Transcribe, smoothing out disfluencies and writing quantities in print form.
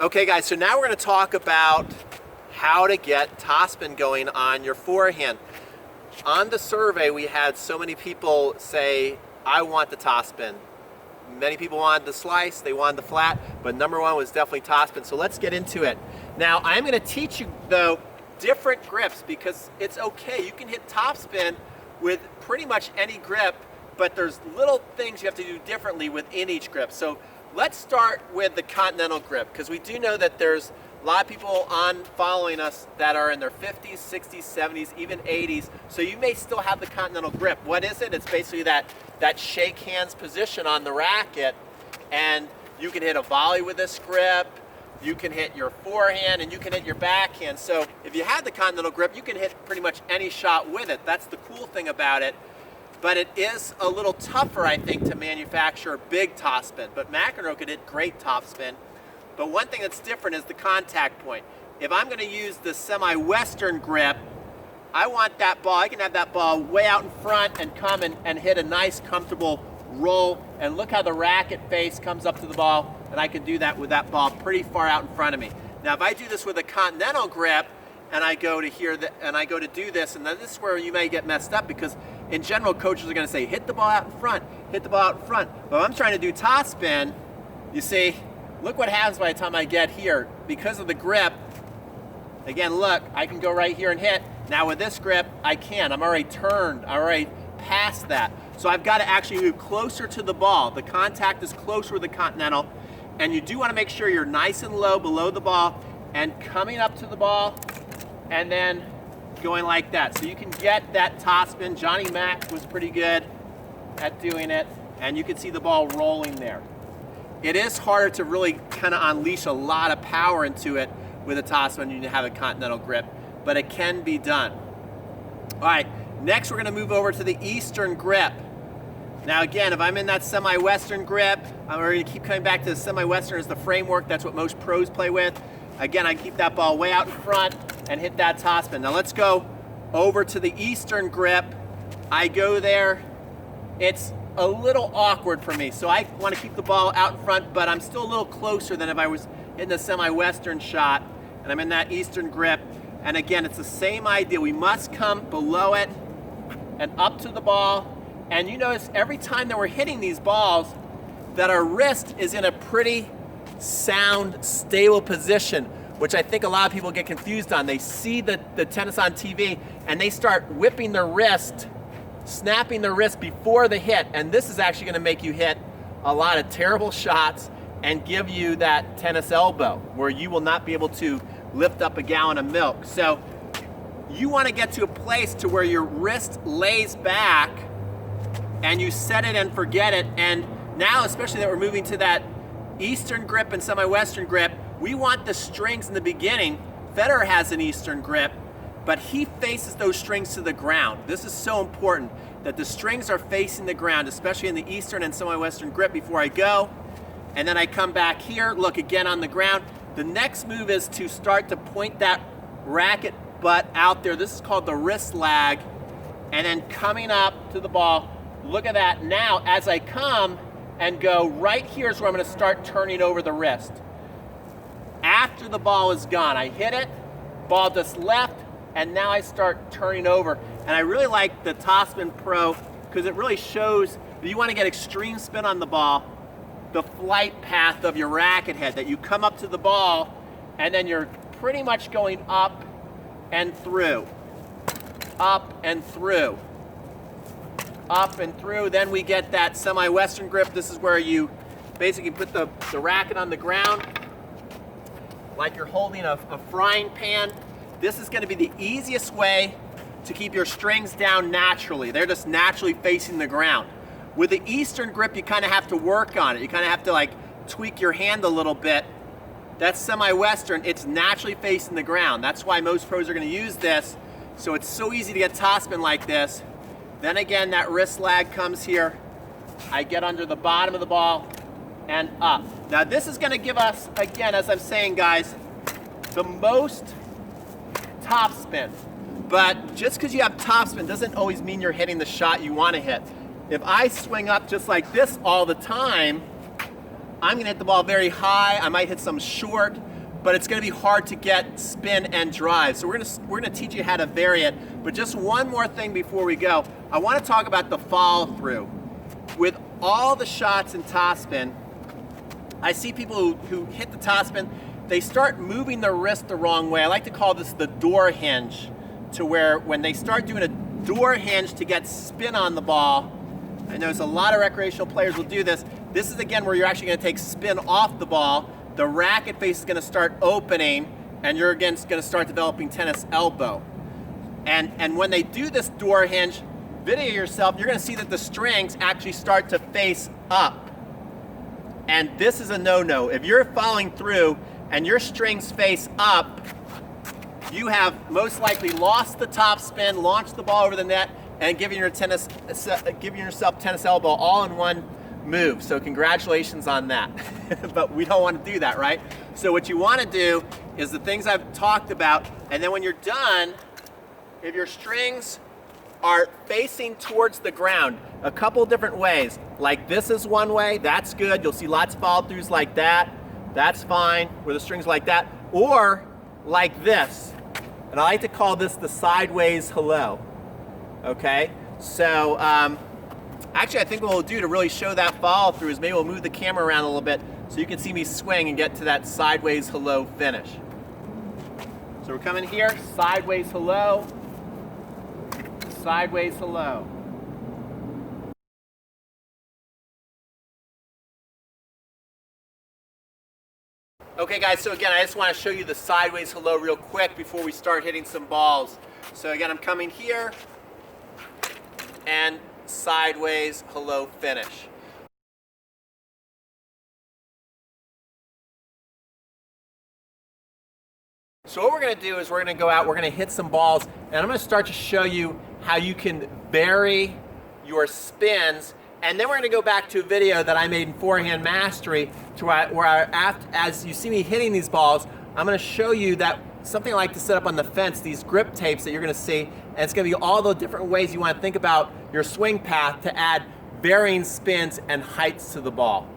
Okay guys, so now we're going to talk about how to get topspin going on your forehand. On the survey we had so many people say, I want the topspin. Many people wanted the slice, they wanted the flat, but number one was definitely topspin. So let's get into it. Now I'm going to teach you though different grips because it's okay. You can hit topspin with pretty much any grip, but there's little things you have to do differently within each grip. So let's start with the continental grip because we do know that there's a lot of people on following us that are in their 50s, 60s, 70s, even 80s. So you may still have the continental grip. What is it? It's basically that shake hands position on the racket, and you can hit a volley with this grip, you can hit your forehand, and you can hit your backhand. So if you have the continental grip, you can hit pretty much any shot with it. That's the cool thing about it. But it is a little tougher, I think, to manufacture a big topspin. But McEnroe could hit great topspin. But one thing that's different is the contact point. If I'm going to use the semi-western grip, I want that ball, I can have that ball way out in front and come and hit a nice, comfortable roll. And look how the racket face comes up to the ball, and I can do that with that ball pretty far out in front of me. Now, if I do this with a continental grip, and I go to here, and I go to do this, and then this is where you may get messed up because in general, coaches are going to say, hit the ball out in front, hit the ball out in front. But if I'm trying to do topspin, you see, look what happens by the time I get here. Because of the grip, again, look, I can go right here and hit. Now with this grip, I can't. I'm already turned, I'm already past that. So I've got to actually move closer to the ball. The contact is closer with the continental, and you do want to make sure you're nice and low below the ball and coming up to the ball, and then going like that. So you can get that topspin. Johnny Mack was pretty good at doing it, and you can see the ball rolling there. It is harder to really kind of unleash a lot of power into it with a topspin when you have a continental grip, but it can be done. All right, next we're gonna move over to the Eastern grip. Now again, if I'm in that semi-western grip, I'm going to keep coming back to the semi-western as the framework. That's what most pros play with. Again, I keep that ball way out in front and hit that topspin. Now let's go over to the Eastern grip. I go there. It's a little awkward for me, so I want to keep the ball out in front, but I'm still a little closer than if I was in the semi-western shot, and I'm in that Eastern grip. And again, it's the same idea. We must come below it and up to the ball. And you notice every time that we're hitting these balls that our wrist is in a pretty sound, stable position, which I think a lot of people get confused on. They see the tennis on TV and they start whipping their wrist, snapping their wrist before the hit, and this is actually going to make you hit a lot of terrible shots and give you that tennis elbow where you will not be able to lift up a gallon of milk. So you want to get to a place to where your wrist lays back and you set it and forget it. And now, especially that we're moving to that Eastern grip and semi-western grip, we want the strings in the beginning. Federer has an Eastern grip, but he faces those strings to the ground. This is so important that the strings are facing the ground, especially in the Eastern and semi-western grip before I go. And then I come back here, look again on the ground. The next move is to start to point that racket butt out there. This is called the wrist lag. And then coming up to the ball, look at that. Now, as I come and go, right here is where I'm going to start turning over the wrist. After the ball is gone, I hit it, ball just left, and now I start turning over. And I really like the Topspin Pro because it really shows that you want to get extreme spin on the ball, the flight path of your racket head, that you come up to the ball and then you're pretty much going up and through, up and through, up and through. Then we get that semi-western grip. This is where you basically put the racket on the ground like you're holding a frying pan. This is going to be the easiest way to keep your strings down naturally. They're just naturally facing the ground. With the Eastern grip, you kind of have to work on it. You kind of have to like tweak your hand a little bit. That's semi-western. It's naturally facing the ground. That's why most pros are going to use this. So it's so easy to get topspin like this. Then again, that wrist lag comes here. I get under the bottom of the ball and up. Now this is going to give us, again, as I'm saying, guys, the most topspin. But just because you have topspin doesn't always mean you're hitting the shot you want to hit. If I swing up just like this all the time, I'm gonna hit the ball very high. I might hit some short, but it's gonna be hard to get spin and drive. So we're gonna teach you how to vary it. But just one more thing before we go. I wanna talk about the follow through. With all the shots in topspin, I see people who hit the topspin, they start moving their wrist the wrong way. I like to call this the door hinge, to where when they start doing a door hinge to get spin on the ball, I know a lot of recreational players will do this. This is again where you're actually gonna take spin off the ball. The racket face is gonna start opening, and you're again gonna start developing tennis elbow. And when they do this door hinge, video yourself, you're gonna see that the strings actually start to face up. And this is a no-no. If you're following through and your strings face up, you have most likely lost the top spin, launched the ball over the net, and giving yourself tennis elbow all in one move. So congratulations on that. But we don't want to do that, right? So what you want to do is the things I've talked about, and then when you're done, if your strings are facing towards the ground, a couple different ways. Like this is one way, that's good. You'll see lots of follow throughs like that. That's fine, where the strings like that. Or like this. And I like to call this the sideways hello. Okay? So, actually I think what we'll do to really show that follow through is maybe we'll move the camera around a little bit so you can see me swing and get to that sideways hello finish. So we're coming here, sideways hello, sideways hello. Okay guys, so again, I just want to show you the sideways hello real quick before we start hitting some balls. So again, I'm coming here and sideways hello finish. So what we're going to do is we're going to go out, we're going to hit some balls, and I'm going to start to show you how you can vary your spins. And then we're going to go back to a video that I made in Forehand Mastery as you see me hitting these balls, I'm going to show you that something I like to set up on the fence, these grip tapes that you're going to see, and it's going to be all the different ways you want to think about your swing path to add varying spins and heights to the ball.